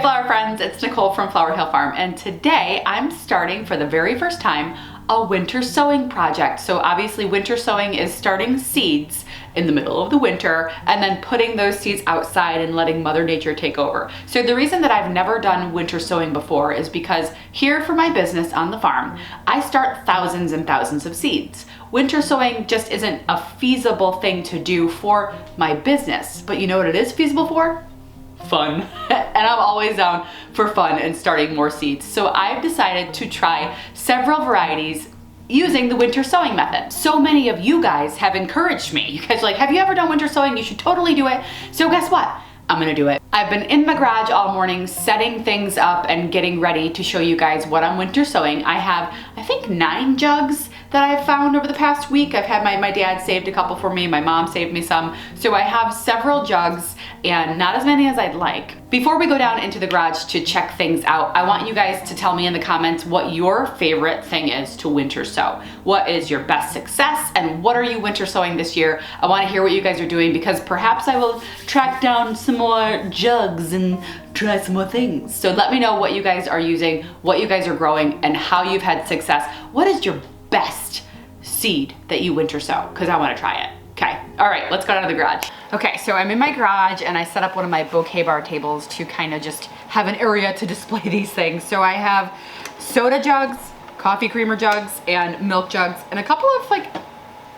flower friends, it's Nicole from Flower Hill Farm, and today I'm starting for the very first time a winter sowing project. So obviously winter sowing is starting seeds in the middle of the winter and then putting those seeds outside and letting Mother Nature take over. So the reason that I've never done winter sowing before is because here for my business on the farm, I start thousands and thousands of seeds. Winter sowing just isn't a feasible thing to do for my business, but you know what it is feasible for? Fun. And I'm always down for fun and starting more seeds. So I've decided to try several varieties using the winter sowing method. So many of you guys have encouraged me. You guys are like, have you ever done winter sowing? You should totally do it. So guess what? I'm gonna do it. I've been in my garage all morning setting things up and getting ready to show you guys what I'm winter sowing. I have, I think, 9 jugs that I've found over the past week. I've had my dad saved a couple for me, my mom saved me some. So I have several jugs and not as many as I'd like. Before we go down into the garage to check things out, I want you guys to tell me in the comments what your favorite thing is to winter sow. What is your best success and what are you winter sowing this year? I want to hear what you guys are doing because perhaps I will track down some more jugs and try some more things. So let me know what you guys are using, what you guys are growing, and how you've had success. What is your best seed that you winter sow? Because I want to try it. Okay, all right, let's go down to the garage. Okay, so I'm in my garage and I set up one of my bouquet bar tables to kind of just have an area to display these things. So I have soda jugs, coffee creamer jugs, and milk jugs, and a couple of like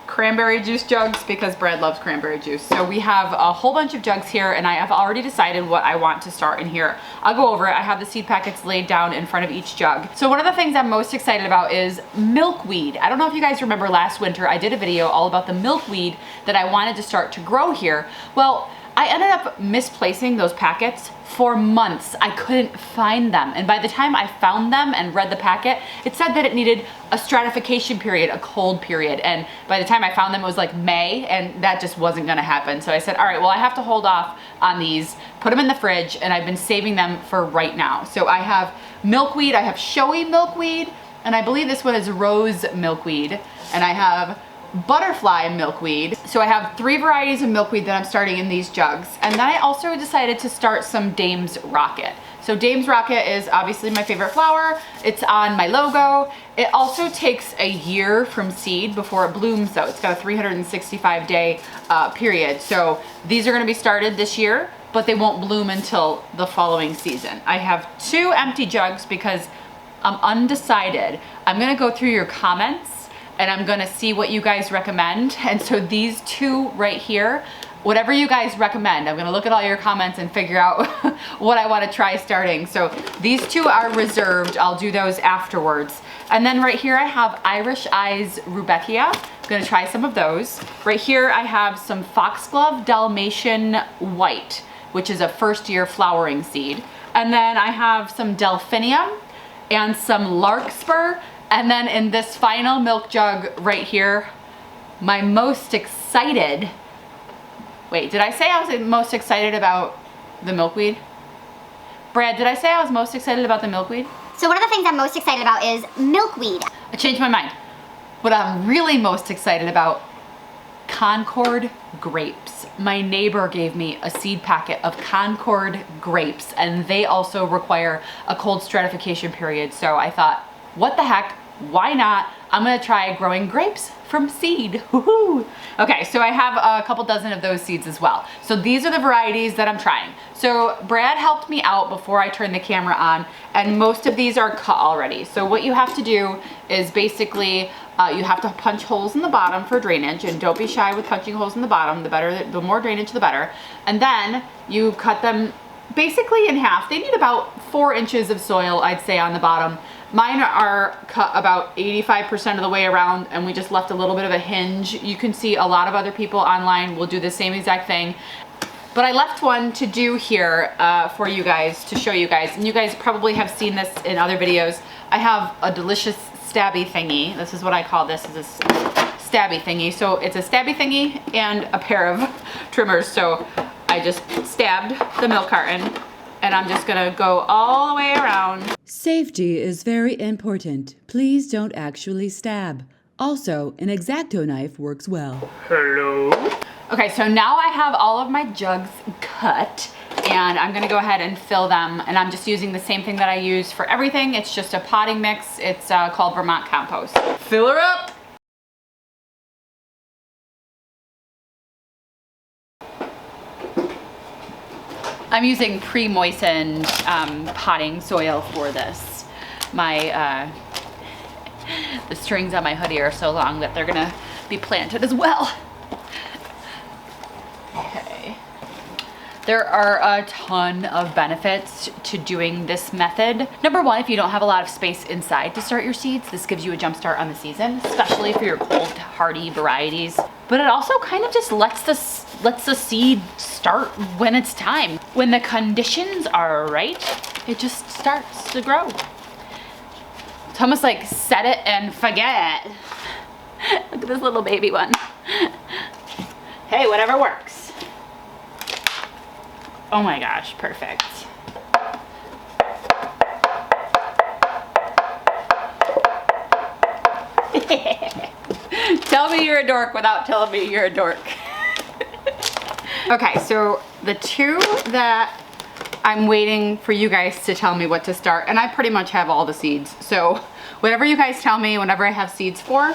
cranberry juice jugs because Brad loves cranberry juice. So we have a whole bunch of jugs here and I have already decided what I want to start in here. I'll go over it. I have the seed packets laid down in front of each jug. So one of the things I'm most excited about is milkweed. I don't know if you guys remember last winter, I did a video all about the milkweed that I wanted to start to grow here. Well, I ended up misplacing those packets for months. I couldn't find them. And by the time I found them and read the packet, it said that it needed a stratification period, a cold period. And by the time I found them, it was like May, and that just wasn't gonna happen. So I said, all right, well, I have to hold off on these, put them in the fridge, and I've been saving them for right now. So I have milkweed, I have showy milkweed, and I believe this one is rose milkweed, and I have butterfly milkweed. So I have 3 varieties of milkweed that I'm starting in these jugs. And then I also decided to start some Dame's Rocket. So Dame's Rocket is obviously my favorite flower. It's on my logo. It also takes a year from seed before it blooms though. It's got a 365-day period. So these are gonna be started this year, but they won't bloom until the following season. I have 2 empty jugs because I'm undecided. I'm gonna go through your comments and I'm gonna see what you guys recommend. And so these 2 right here, whatever you guys recommend, I'm gonna look at all your comments and figure out what I wanna try starting. So these 2 are reserved. I'll do those afterwards. And then right here I have Irish Eyes Rudbeckia. I'm gonna try some of those. Right here I have some Foxglove Dalmatian White, which is a first-year flowering seed. And then I have some Delphinium and some Larkspur. And then in this final milk jug right here, my most excited, wait, did I say I was most excited about the milkweed? Brad, did I say I was most excited about the milkweed? So one of the things I'm most excited about is milkweed. I changed my mind. What I'm really most excited about, Concord Grapes. My neighbor gave me a seed packet of Concord Grapes and they also require a cold stratification period. So I thought, what the heck, why not? I'm gonna try growing grapes from seed. Woohoo! Okay, so I have a couple dozen of those seeds as well. So these are the varieties that I'm trying. So Brad helped me out before I turned the camera on, and most of these are cut already. So what you have to do is basically, you have to punch holes in the bottom for drainage, and don't be shy with punching holes in the bottom. The more drainage, the better. And then you cut them basically in half. They need about 4 inches of soil, I'd say, on the bottom. Mine are cut about 85% of the way around and we just left a little bit of a hinge. You can see a lot of other people online will do the same exact thing. But I left one to do here for you guys, to show you guys. And you guys probably have seen this in other videos. I have a delicious stabby thingy. This is what I call this, is a stabby thingy. So it's a stabby thingy and a pair of trimmers. So I just stabbed the milk carton and I'm just gonna go all the way around. Safety is very important. Please don't actually stab. Also, an X-Acto knife works well. Hello. Okay, so now I have all of my jugs cut and I'm gonna go ahead and fill them, and I'm just using the same thing that I use for everything. It's just a potting mix. It's called Vermont compost. Fill her up. I'm using pre-moistened potting soil for this. My the strings on my hoodie are so long that they're gonna be planted as well. Okay. There are a ton of benefits to doing this method. Number one, if you don't have a lot of space inside to start your seeds, this gives you a jump start on the season, especially for your cold hardy varieties. But it also kind of just lets the seed start when it's time. When the conditions are right, it just starts to grow. It's almost like set it and forget. Look at this little baby one. Hey, whatever works. Oh my gosh, perfect. Tell me you're a dork without telling me you're a dork. Okay, so the two that I'm waiting for you guys to tell me what to start, and I pretty much have all the seeds. So whatever you guys tell me, whenever I have seeds for,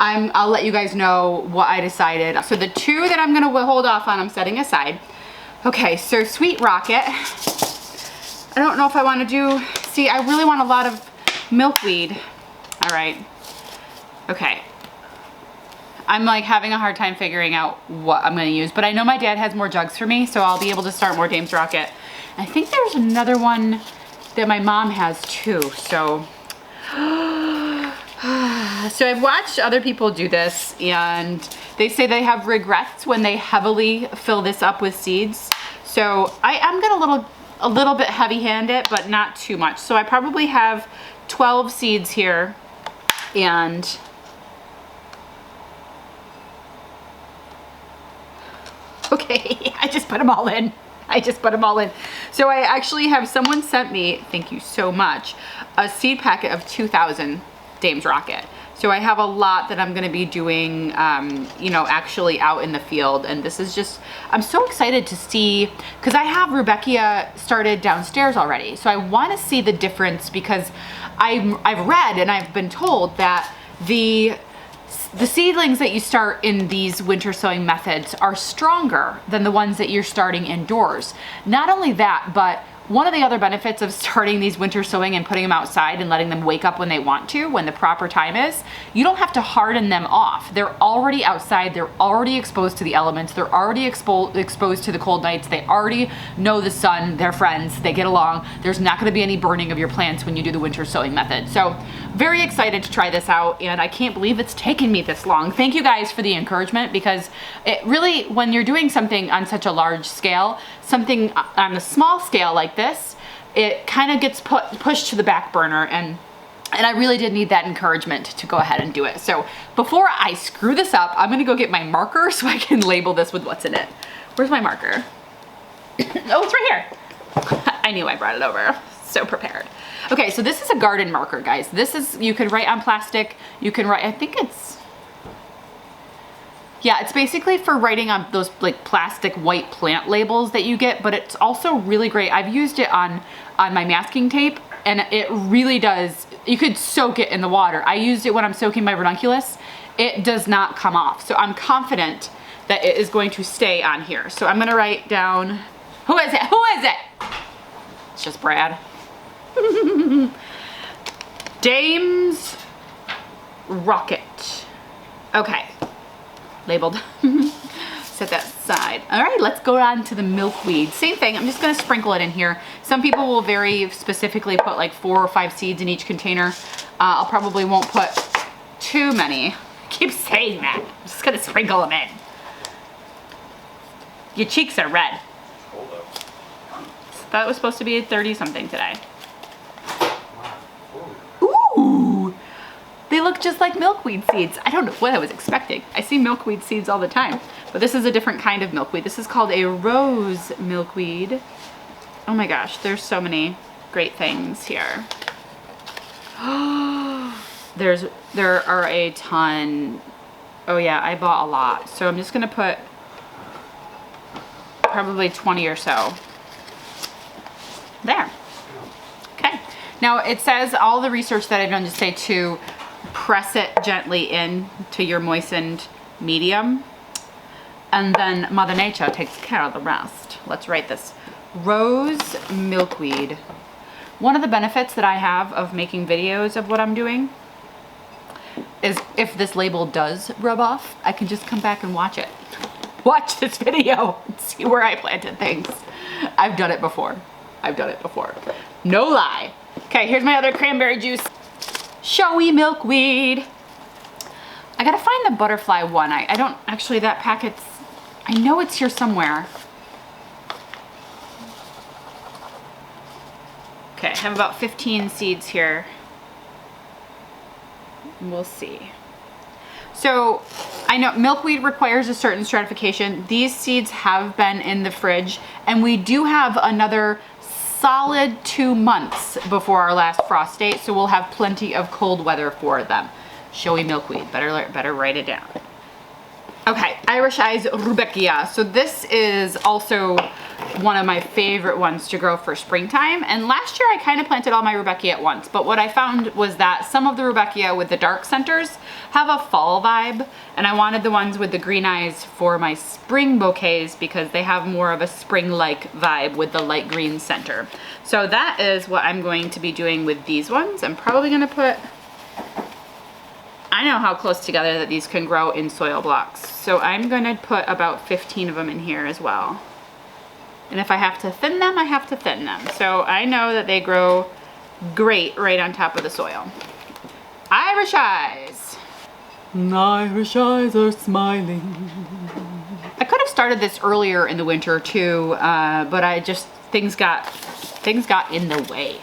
I'll let you guys know what I decided. So the two that I'm gonna hold off on, I'm setting aside. Okay, so Sweet Rocket. I don't know if I wanna do, see, I really want a lot of milkweed. All right, okay. I'm like having a hard time figuring out what I'm gonna use, but I know my dad has more jugs for me, so I'll be able to start more Dame's Rocket. I think there's another one that my mom has too, so. So I've watched other people do this, and they say they have regrets when they heavily fill this up with seeds. So I'm gonna a little bit heavy-handed, but not too much. So I probably have 12 seeds here, and okay, I just put them all in. So I actually have someone sent me, thank you so much, a seed packet of 2,000 Dame's Rocket. So I have a lot that I'm gonna be doing, you know, actually out in the field. And this is just, I'm so excited to see, because I have Rudbeckia started downstairs already. So I wanna see the difference, because I've read and I've been told that the seedlings that you start in these winter sowing methods are stronger than the ones that you're starting indoors. Not only that, but one of the other benefits of starting these winter sowing and putting them outside and letting them wake up when they want to, when the proper time is, you don't have to harden them off. They're already outside, they're already exposed to the elements, they're already exposed to the cold nights, they already know the sun, they're friends, they get along. There's not gonna be any burning of your plants when you do the winter sowing method. So very excited to try this out, and I can't believe it's taken me this long. Thank you guys for the encouragement, because it really, when you're doing something on such a large scale, something on a small scale like this, it kind of gets pushed to the back burner, and I really did need that encouragement to go ahead and do it. So before I screw this up, I'm gonna go get my marker so I can label this with what's in it. Where's my marker? Oh, it's right here. I knew I brought it over. So prepared. Okay, so this is a garden marker, guys. This is, you can write on plastic, you can write, I think it's, yeah, it's basically for writing on those like plastic white plant labels that you get, but it's also really great. I've used it on my masking tape, and it really does, you could soak it in the water. I used it when I'm soaking my ranunculus. It does not come off. So I'm confident that it is going to stay on here. So I'm gonna write down, who is it? Who is it? It's just Brad. Dame's Rocket. Okay, labeled. Set that aside. All right, let's go on to the milkweed. Same thing, I'm just gonna sprinkle it in here. Some people will very specifically put like 4 or 5 seeds in each container. I'll probably won't put too many. I keep saying that. I'm just gonna sprinkle them in. Your cheeks are red. Hold up. That was supposed to be 30 something today. Ooh, they look just like milkweed seeds. I don't know what I was expecting. I see milkweed seeds all the time, but this is a different kind of milkweed. This is called a rose milkweed. Oh my gosh, there's so many great things here. There are a ton. Oh yeah, I bought a lot. So I'm just gonna put probably 20 or so. There. Okay. Now it says, all the research that I've done just say to press it gently in to your moistened medium. And then Mother Nature takes care of the rest. Let's write this. Rose milkweed. One of the benefits that I have of making videos of what I'm doing is if this label does rub off, I can just come back and watch it. Watch this video and see where I planted things. I've done it before. I've done it before. No lie. Okay, here's my other cranberry juice. Showy milkweed. I gotta find the butterfly one. I don't, actually that packet's, I know it's here somewhere. Okay, I have about 15 seeds here. We'll see. So I know milkweed requires a certain stratification. These seeds have been in the fridge, and we do have another solid 2 months before our last frost date, so we'll have plenty of cold weather for them. Showy milkweed, better write it down. Okay, Irish Eyes Rudbeckia. So this is also one of my favorite ones to grow for springtime. And last year I kind of planted all my Rudbeckia at once, but what I found was that some of the Rudbeckia with the dark centers have a fall vibe, and I wanted the ones with the green eyes for my spring bouquets because they have more of a spring-like vibe with the light green center. So that is what I'm going to be doing with these ones. I'm probably gonna put, I know how close together that these can grow in soil blocks. So I'm gonna put about 15 of them in here as well. And if I have to thin them, I have to thin them. So I know that they grow great right on top of the soil. Irish Eyes. Irish eyes are smiling. I could have started this earlier in the winter too, but I just, things got in the way.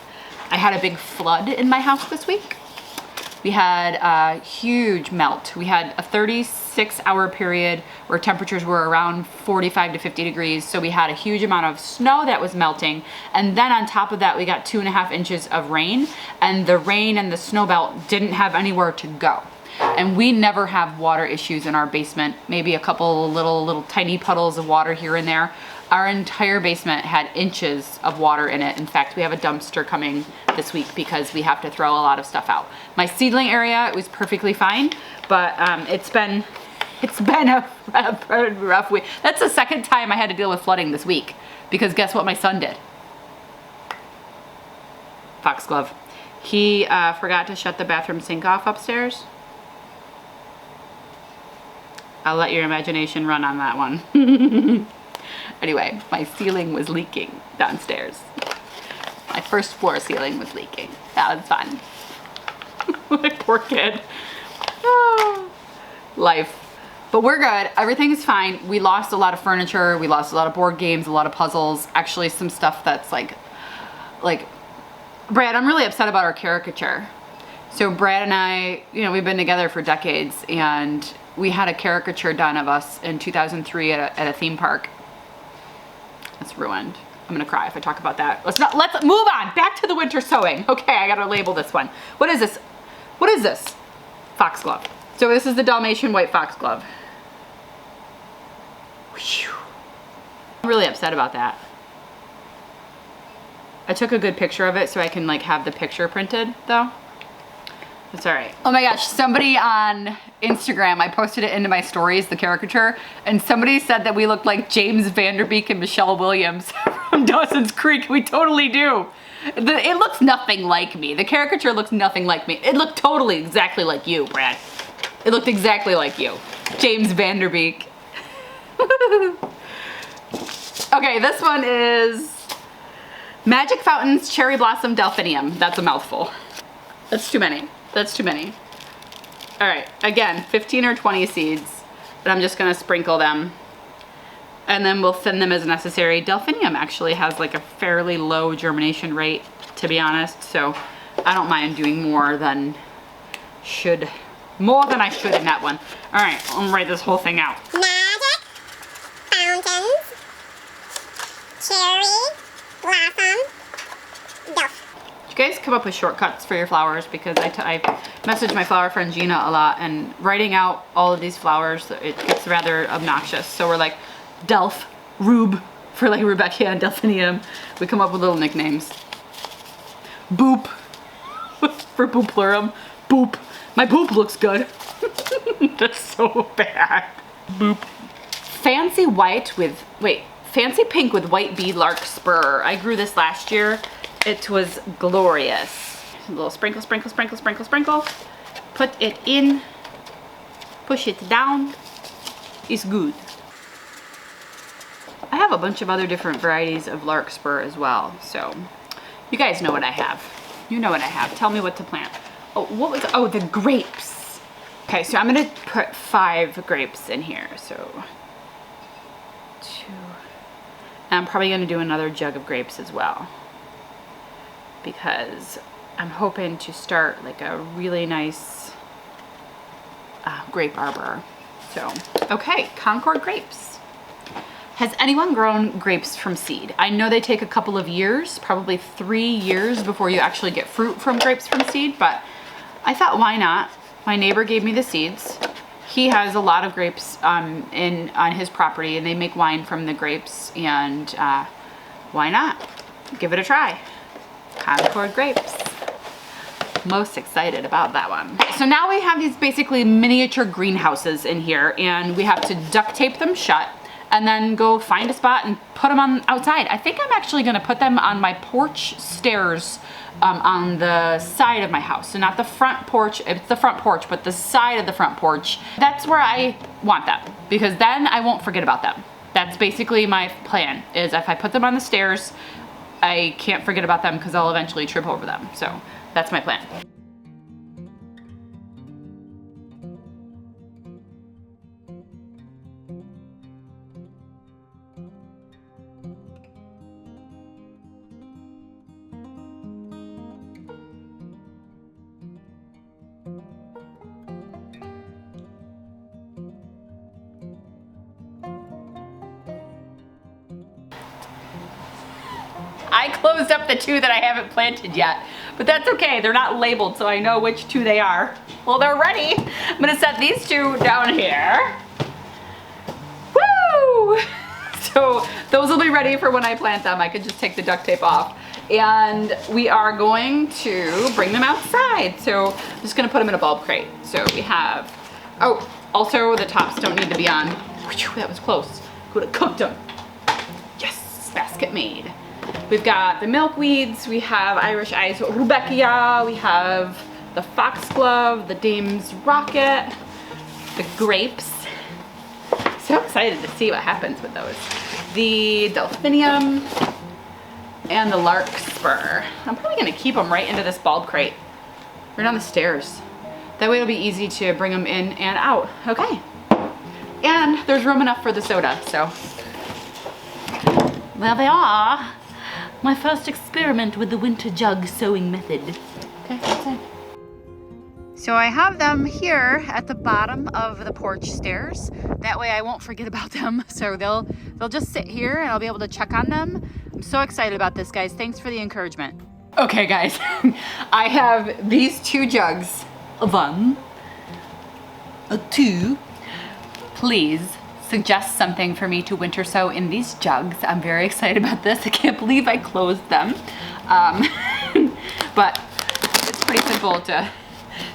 I had a big flood in my house this week. We had a huge melt. We had a 36-hour period where temperatures were around 45 to 50 degrees. So we had a huge amount of snow that was melting. And then on top of that, we got 2.5 inches of rain. And the rain and the snow belt didn't have anywhere to go. And we never have water issues in our basement. Maybe a couple little tiny puddles of water here and there. Our entire basement had inches of water in it. In fact, we have a dumpster coming this week because we have to throw a lot of stuff out. My seedling area, it was perfectly fine, but it's been a rough week. That's the second time I had to deal with flooding this week because guess what my son did? Foxglove. He forgot to shut the bathroom sink off upstairs. I'll let your imagination run on that one. Anyway, my ceiling was leaking downstairs. My first floor ceiling was leaking. That was fun. My poor kid. Oh, life. But we're good. Everything's fine. We lost a lot of furniture. We lost a lot of board games, a lot of puzzles. Actually, some stuff that's like, Brad, I'm really upset about our caricature. So Brad and I, you know, we've been together for decades, and we had a caricature done of us in 2003 at a theme park. It's ruined. I'm gonna cry if I talk about that. Let's move on. Back to the winter sowing. Okay, I gotta label this one. What is this? What is this? Foxglove. So this is the Dalmatian white foxglove. Whew. I'm really upset about that. I took a good picture of it so I can like have the picture printed though. It's all right. Oh my gosh, somebody on Instagram, I posted it into my stories, the caricature, and somebody said that we look like James Vanderbeek and Michelle Williams from Dawson's Creek. We totally do. It looks nothing like me. The caricature looks nothing like me. It looked totally exactly like you, Brad. It looked exactly like you. James Vanderbeek. Okay, this one is Magic Fountains Cherry Blossom Delphinium. That's a mouthful. That's too many. That's too many. All right, again, 15 or 20 seeds, but I'm just gonna sprinkle them and then we'll thin them as necessary. Delphinium actually has like a fairly low germination rate, to be honest, so I don't mind doing more than I should in that one. All right, I'm gonna write this whole thing out. Magic Fountains Cherry Blossom Delphinium. You guys come up with shortcuts for your flowers because I message my flower friend Gina a lot, and writing out all of these flowers, it gets rather obnoxious. So we're like Delph, Rube, for like Rebecca and Delphinium. We come up with little nicknames. Boop. For Booplurum. Boop. My poop looks good. That's so bad. Boop. Fancy white with, wait, fancy pink with white bead larkspur. I grew this last year. It was glorious. A little sprinkle, sprinkle, sprinkle, sprinkle, sprinkle. Put it in. Push it down. It's good. I have a bunch of other different varieties of larkspur as well. So you guys know what I have. You know what I have. Tell me what to plant. Oh, what was, oh, the grapes. Okay, so I'm gonna put 5 grapes in here. So 2. And I'm probably gonna do another jug of grapes as well, because I'm hoping to start like a really nice grape arbor. So, okay, Concord Grapes. Has anyone grown grapes from seed? I know they take a couple of years, probably 3 years before you actually get fruit from grapes from seed, but I thought, why not? My neighbor gave me the seeds. He has a lot of grapes on his property, and they make wine from the grapes, and why not? Give it a try. Concord Grapes. Most excited about that one. So now we have these basically miniature greenhouses in here, and we have to duct tape them shut and then go find a spot and put them on outside. I think I'm actually gonna put them on my porch stairs on the side of my house. So not the front porch, it's the front porch, but the side of the front porch. That's where I want them, because then I won't forget about them. That's basically my plan, is if I put them on the stairs, I can't forget about them because I'll eventually trip over them. So that's my plan. I closed up the 2 that I haven't planted yet, but that's okay. They're not labeled, so I know which 2 they are. Well, they're ready. I'm gonna set these 2 down here. Woo! So those will be ready for when I plant them. I could just take the duct tape off. And we are going to bring them outside. So I'm just gonna put them in a bulb crate. So we have, oh, also the tops don't need to be on. Whew, that was close. Could have cooked them. Yes, basket made. We've got the milkweeds, we have Irish Ice Rudbeckia, we have the foxglove, the Dame's Rocket, the grapes. So excited to see what happens with those. The Delphinium and the larkspur. I'm probably gonna keep them right into this bulb crate, right on the stairs. That way it'll be easy to bring them in and out. Okay. And there's room enough for the soda, so. There they are. My first experiment with the winter jug sowing method. Okay, that's it. So I have them here at the bottom of the porch stairs. That way I won't forget about them. So they'll just sit here and I'll be able to check on them. I'm so excited about this, guys. Thanks for the encouragement. Okay, guys. I have these 2 jugs. A 1, a 2. Please suggest something for me to winter sow in these jugs. I'm very excited about this. I can't believe I closed them. But it's pretty simple to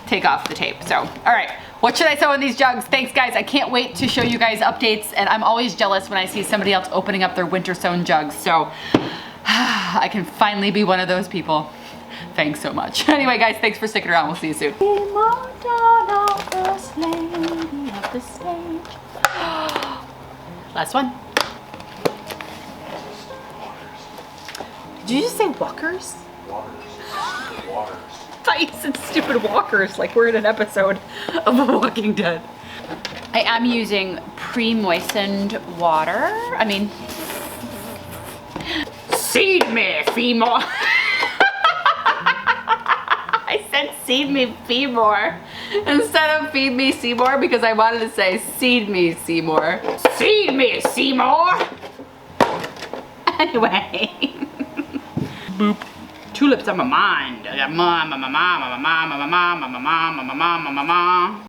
take off the tape. So, all right, what should I sow in these jugs? Thanks, guys. I can't wait to show you guys updates, and I'm always jealous when I see somebody else opening up their winter sown jugs. So I can finally be one of those people. Thanks so much. Anyway, guys, thanks for sticking around. We'll see you soon. Last one. Did you just say walkers? Waters. I thought you said stupid walkers, like we're in an episode of The Walking Dead. I am using pre-moistened water. I mean, seed me, Seymour. I said seed me, Seymour, instead of feed me, Seymour, because I wanted to say seed me, Seymour. Seed me, Seymour. Anyway. Boop. Tulips on my mind. I got ma.